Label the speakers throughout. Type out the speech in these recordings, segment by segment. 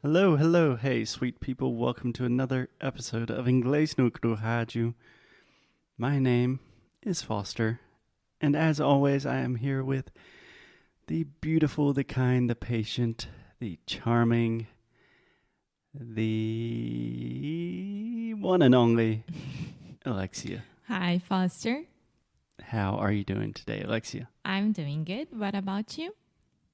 Speaker 1: Hello, hello, hey, sweet people. Welcome to another episode of Inglês no Rádio. My name is Foster, and as always, I am here with the beautiful, the kind, the patient, the charming, the one and only Alexia.
Speaker 2: Hi, Foster.
Speaker 1: How are you doing today, Alexia?
Speaker 2: I'm doing good. What about you?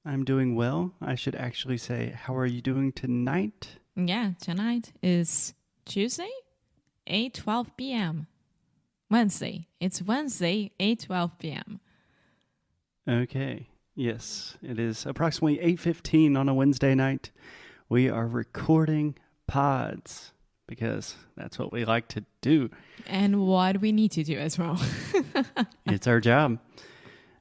Speaker 1: I'm doing well. I should actually say, how are you doing tonight?
Speaker 2: Yeah, tonight is Tuesday, 8:12 p.m. Wednesday. It's Wednesday, 8:12 p.m.
Speaker 1: Okay. Yes, it is approximately 8:15 on a Wednesday night. We are recording pods because that's what we like to do.
Speaker 2: And what we need to do as well.
Speaker 1: It's our job.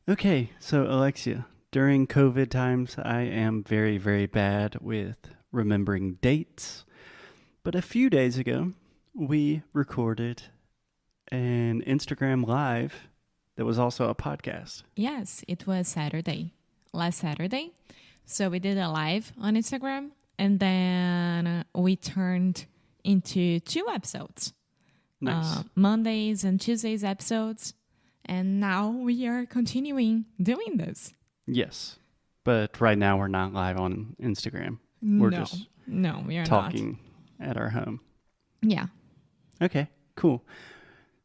Speaker 1: Okay, so Alexia, during COVID times, I am very, very bad with remembering dates. But a few days ago, we recorded an Instagram Live that was also a podcast.
Speaker 2: Yes, it was Saturday, last Saturday. So we did a live on Instagram and then we turned into 2 episodes.
Speaker 1: Nice.
Speaker 2: Mondays and Tuesdays episodes. And now we are continuing doing this.
Speaker 1: Yes. But right now we're not live on Instagram. We're
Speaker 2: no,
Speaker 1: just
Speaker 2: no, we are
Speaker 1: talking at our home.
Speaker 2: not. Yeah.
Speaker 1: Okay, cool.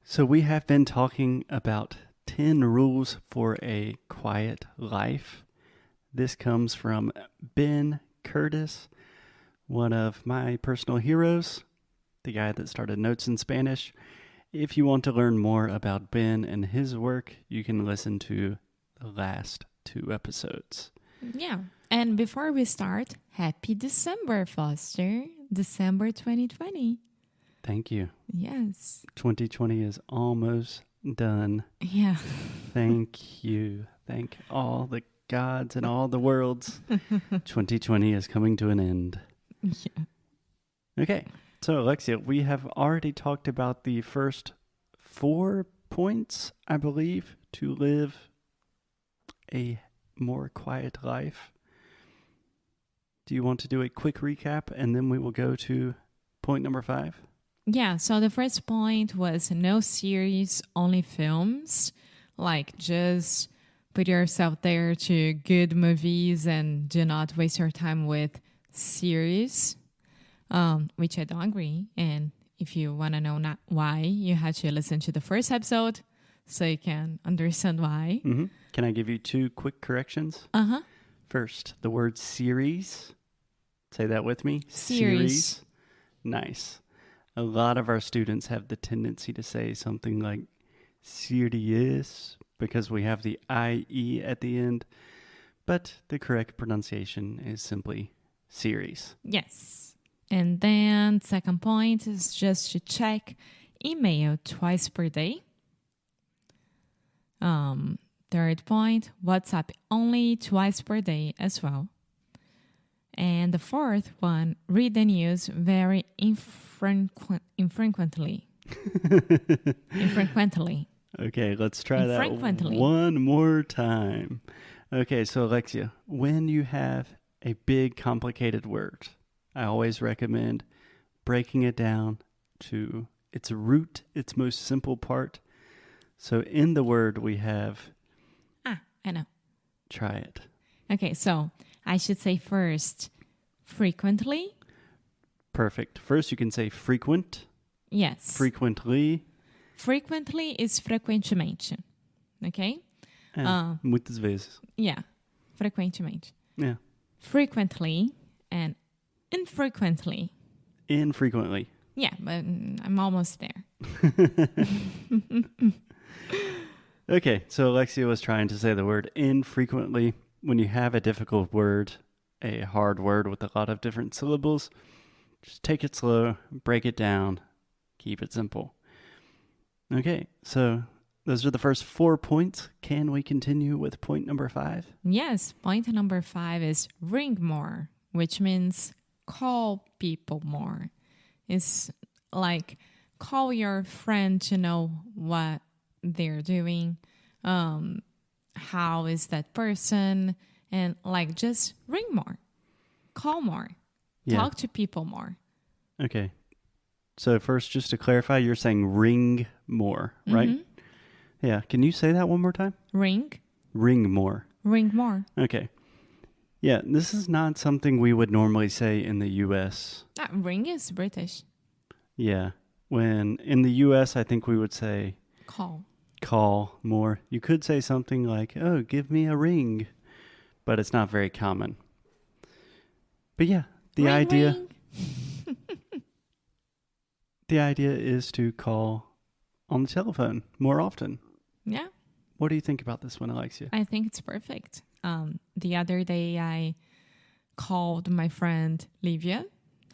Speaker 1: So we have been talking about 10 rules for a quiet life. This comes from Ben Curtis, one of my personal heroes, the guy that started Notes in Spanish. If you want to learn more about Ben and his work, you can listen to the last 2 episodes.
Speaker 2: Yeah. And before we start, happy December, Foster. December 2020.
Speaker 1: Thank you.
Speaker 2: Yes.
Speaker 1: 2020 is almost done.
Speaker 2: Yeah.
Speaker 1: Thank you. Thank all the gods and all the worlds. 2020 is coming to an end.
Speaker 2: Yeah.
Speaker 1: Okay. So, Alexia, we have already talked about the first 4 points, I believe, to live a more quiet life. Do you want to do a quick recap and then we will go to point number 5?
Speaker 2: Yeah. So the first point was no series, only films. Like just put yourself there to good movies and do not waste your time with series. Which I don't agree. And if you want to know not why, you have to listen to the first episode so you can understand why.
Speaker 1: Mm-hmm. Can I give you 2 quick corrections?
Speaker 2: Uh-huh.
Speaker 1: First, the word series. Say that with me.
Speaker 2: Series.
Speaker 1: Nice. A lot of our students have the tendency to say something like serious because we have the IE at the end. But the correct pronunciation is simply series.
Speaker 2: Yes. And then second point is just to check email twice per day. Third point, WhatsApp only twice per day as well. And the fourth one, read the news very infrequently. Infrequently.
Speaker 1: Okay, let's try that
Speaker 2: Infrequently.
Speaker 1: one more time. Okay, so Alexia, when you have a big complicated word, I always recommend breaking it down to its root, its most simple part. So in the word we have...
Speaker 2: I know.
Speaker 1: Try it.
Speaker 2: Okay, so I should say first, frequently.
Speaker 1: Perfect. First you can say frequent.
Speaker 2: Yes.
Speaker 1: Frequently.
Speaker 2: Frequently is frequentemente. Okay?
Speaker 1: Muitas vezes.
Speaker 2: Yeah. Frequentemente.
Speaker 1: Yeah.
Speaker 2: Frequently and infrequently.
Speaker 1: Infrequently.
Speaker 2: Yeah, but I'm almost there.
Speaker 1: Okay, so Alexia was trying to say the word infrequently. When you have a difficult word, a hard word with a lot of different syllables, just take it slow, break it down, keep it simple. Okay, so those are the first 4 points. Can we continue with point number 5?
Speaker 2: Yes, point number 5 is ring more, which means call people more. It's like call your friend to know what they're doing, how is that person, and like just ring more, call more.
Speaker 1: Yeah.
Speaker 2: Talk to people more.
Speaker 1: Okay. So first, just to clarify, you're saying ring more, right?
Speaker 2: Mhm.
Speaker 1: Yeah. Can you say that one more time?
Speaker 2: Ring
Speaker 1: Ring more.
Speaker 2: more.
Speaker 1: Okay. Yeah, this is not something we would normally say in the U.S.
Speaker 2: Ring is British.
Speaker 1: Yeah. When in the U.S., I think we would say call more. You could say something like, oh, give me a ring, but it's not very common. But yeah, the idea is to call on the telephone more often.
Speaker 2: Yeah,
Speaker 1: What do you think about this one, Alexia?
Speaker 2: I think it's perfect. The other day I called my friend Livia.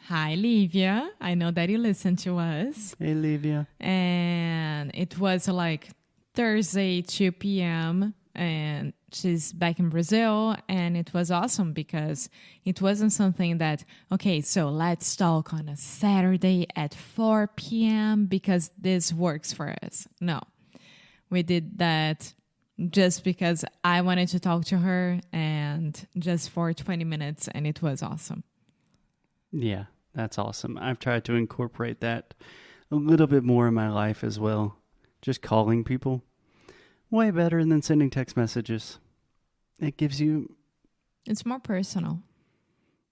Speaker 2: Hi, Livia. I know that you listen to us.
Speaker 1: Hey, Livia.
Speaker 2: And it was like Thursday, 2 p.m. And she's back in Brazil. And it was awesome because it wasn't something that, okay, so let's talk on a Saturday at 4 p.m. because this works for us. No, we did that just because I wanted to talk to her and just for 20 minutes. And it was awesome.
Speaker 1: Yeah, that's awesome. I've tried to incorporate that a little bit more in my life as well. Just calling people. Way better than sending text messages. It gives you...
Speaker 2: It's more personal.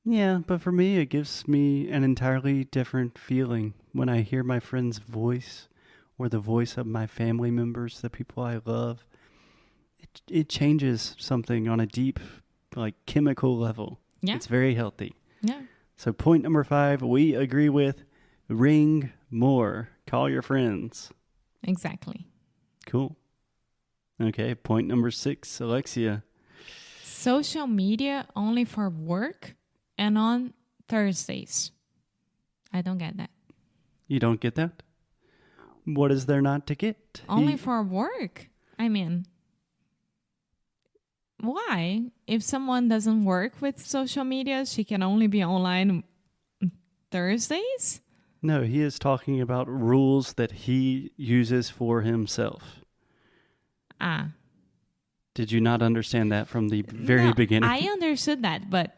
Speaker 1: Yeah, but for me, it gives me an entirely different feeling when I hear my friend's voice or the voice of my family members, the people I love. It changes something on a deep, like, chemical level.
Speaker 2: Yeah.
Speaker 1: It's very healthy.
Speaker 2: Yeah.
Speaker 1: So point number 5, we agree with ring more. Call your friends.
Speaker 2: Exactly.
Speaker 1: Cool. Okay, point number 6, Alexia.
Speaker 2: Social media only for work and on Thursdays. I don't get that.
Speaker 1: You don't get that? What is there not to get?
Speaker 2: Only for work? I mean, why? If someone doesn't work with social media, she can only be online Thursdays?
Speaker 1: No, he is talking about rules that he uses for himself. Did you not understand that from the very beginning?
Speaker 2: I understood that, but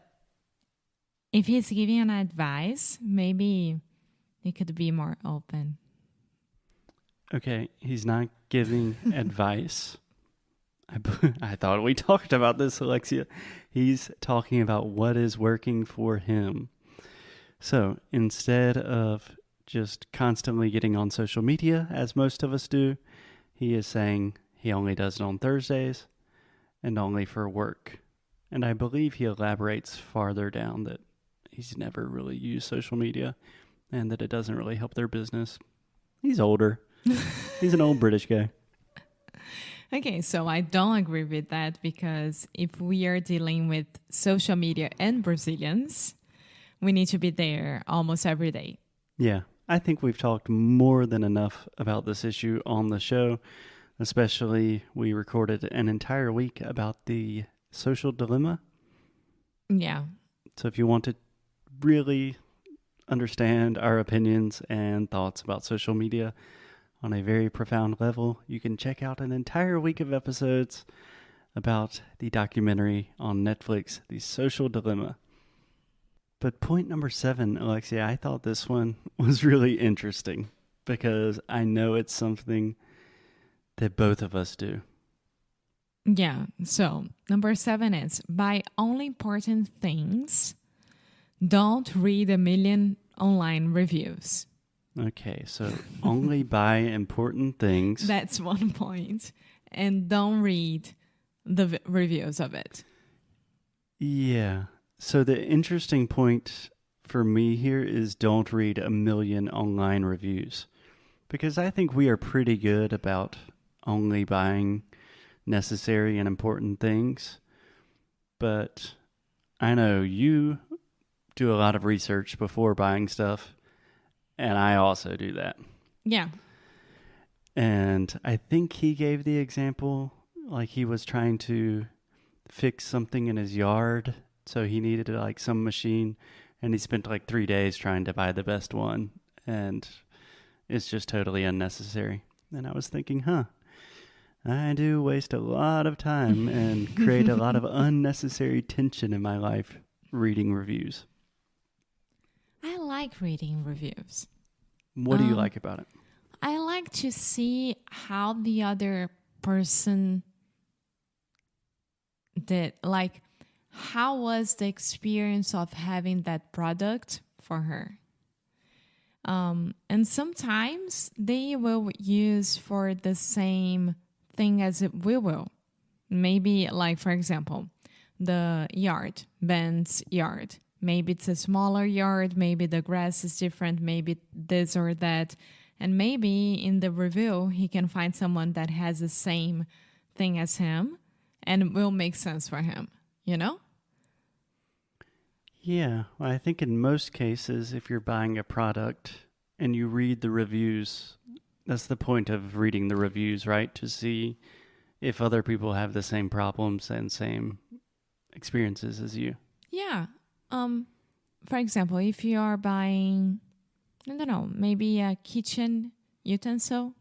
Speaker 2: if he's giving an advice, maybe he could be more open.
Speaker 1: Okay, he's not giving advice. I thought we talked about this, Alexia. He's talking about what is working for him. So instead of just constantly getting on social media, as most of us do, he is saying he only does it on Thursdays and only for work. And I believe he elaborates farther down that he's never really used social media and that it doesn't really help their business. He's older. He's an old British guy.
Speaker 2: Okay, so I don't agree with that because if we are dealing with social media and Brazilians, we need to be there almost every day.
Speaker 1: Yeah, I think we've talked more than enough about this issue on the show. Especially, we recorded an entire week about the social dilemma.
Speaker 2: Yeah.
Speaker 1: So if you want to really understand our opinions and thoughts about social media on a very profound level, you can check out an entire week of episodes about the documentary on Netflix, The Social Dilemma. But point number 7, Alexia, I thought this one was really interesting because I know it's something that both of us do.
Speaker 2: Yeah. So number 7 is buy only important things. Don't read a million online reviews.
Speaker 1: Okay, so only buy important things.
Speaker 2: That's one point. And don't read the reviews of it.
Speaker 1: Yeah. So the interesting point for me here is don't read a million online reviews. Because I think we are pretty good about only buying necessary and important things. But I know you do a lot of research before buying stuff. And I also do that.
Speaker 2: Yeah.
Speaker 1: And I think he gave the example, like he was trying to fix something in his yard. So he needed like some machine and he spent like 3 days trying to buy the best one. And it's just totally unnecessary. And I was thinking, I do waste a lot of time and create a lot of unnecessary tension in my life reading reviews.
Speaker 2: like reading reviews.
Speaker 1: What do you like about it?
Speaker 2: I like to see how the other person did. Like, how was the experience of having that product for her? And sometimes they will use for the same thing as we will. Maybe, like, for example, the yard, Ben's yard. Maybe it's a smaller yard. Maybe the grass is different. Maybe this or that. And maybe in the review, he can find someone that has the same thing as him and it will make sense for him, you know?
Speaker 1: Yeah, well, I think in most cases, if you're buying a product and you read the reviews, that's the point of reading the reviews, right? To see if other people have the same problems and same experiences as you.
Speaker 2: Yeah. For example, if you are buying, I don't know, maybe a kitchen utensil.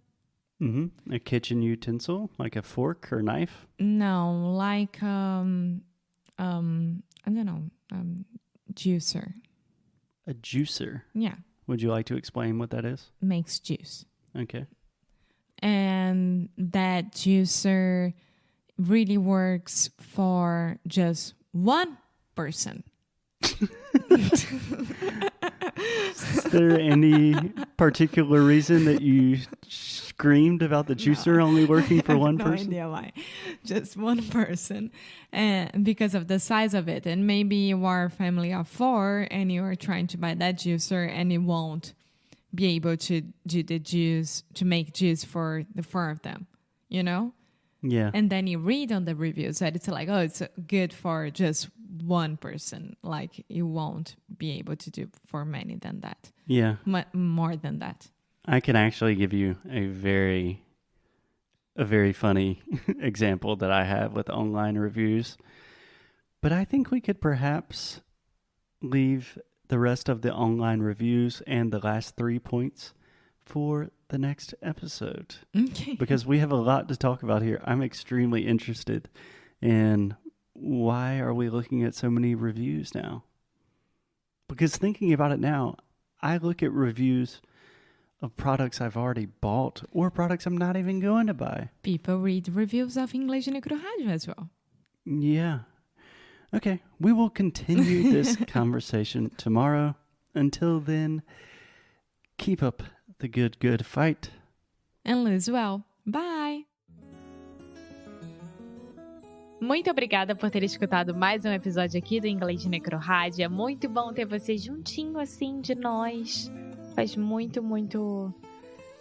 Speaker 1: A kitchen utensil, like a fork or knife?
Speaker 2: No, like, I don't know, juicer.
Speaker 1: A juicer?
Speaker 2: Yeah.
Speaker 1: Would you like to explain what that is?
Speaker 2: Makes juice.
Speaker 1: Okay.
Speaker 2: And that juicer really works for just one person.
Speaker 1: Is there any particular reason that you screamed about the juicer only working for one person?
Speaker 2: No idea why. Just one person. And because of the size of it. And maybe you are a family of 4 and you are trying to buy that juicer and you won't be able to do the juice, to make juice for the 4 of them, you know?
Speaker 1: Yeah.
Speaker 2: And then you read on the reviews that it's like, oh, it's good for just one person. Like, you won't be able to do for many than that.
Speaker 1: Yeah.
Speaker 2: More than that.
Speaker 1: I can actually give you a very funny example that I have with online reviews. But I think we could perhaps leave the rest of the online reviews and the last 3 points for the next episode.
Speaker 2: Okay.
Speaker 1: Because we have a lot to talk about here. I'm extremely interested in why are we looking at so many reviews now? Because thinking about it now, I look at reviews of products I've already bought or products I'm not even going to buy.
Speaker 2: People read reviews of English Necro Rádio as well.
Speaker 1: Yeah. Okay, we will continue this conversation tomorrow. Until then, keep up the good fight.
Speaker 2: And lose well. Bye! Muito obrigada por ter escutado mais um episódio aqui do Inglês Necro Rádio. É muito bom ter você juntinho assim de nós. Faz muito, muito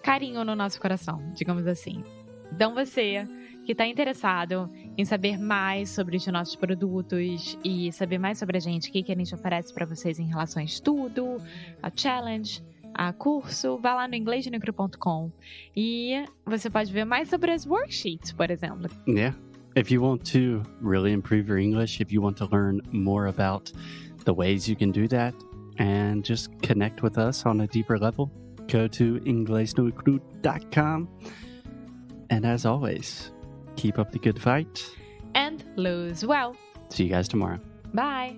Speaker 2: carinho no nosso coração, digamos assim. Então você que está interessado em saber mais sobre os nossos produtos e saber mais sobre a gente, o que a gente oferece para vocês em relação a estudo, a challenge, a curso, vá lá no inglesdenecro.com e você pode ver mais sobre as worksheets, por exemplo.
Speaker 1: Yeah. If you want to really improve your English, if you want to learn more about the ways you can do that and just connect with us on a deeper level, go to inglesnocru.com. And as always, keep up the good fight.
Speaker 2: And lose well.
Speaker 1: See you guys tomorrow.
Speaker 2: Bye.